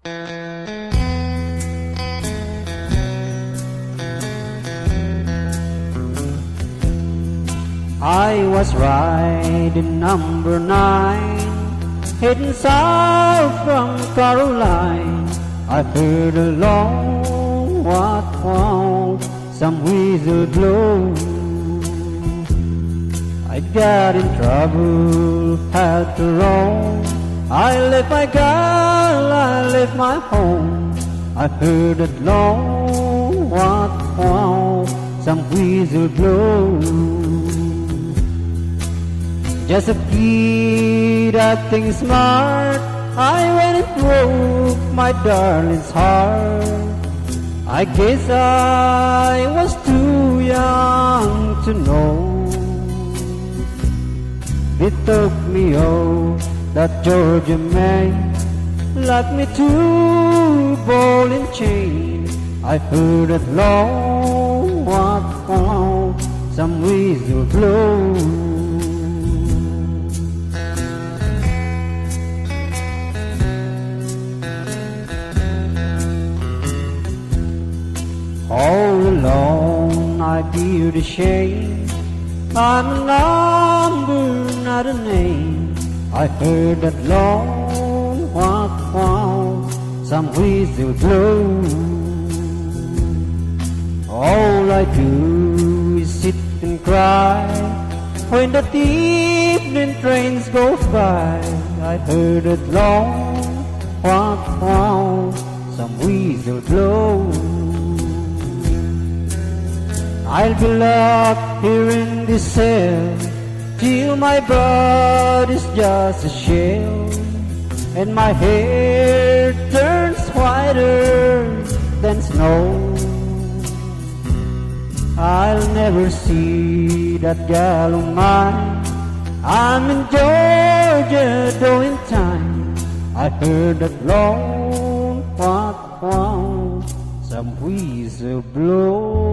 I was riding number 9, heading south from Caroline. I heard a long wow, some whistle blow. I got in trouble, had to roam. I left my girl, I left my home. I heard a long wow, some whistle blow. Just a kid acting smart, I went and broke my darling's heart. I guess I was too young to know. It took me off that Georgia man, locked me to ball and chain. I heard that long wow, some whistle blow. All alone I feel the shame. I'm a number, not a name. I heard that long wow, some whistle blow. All I do is sit and cry when the evening trains go by. I heard that long wow, some whistle blow. I'll be locked here in this cell till my body's just a shell, and my hair turns whiter than snow. I'll never see that gal of mine. I'm in Georgia doing time. I heard that long wow, some whistle blow.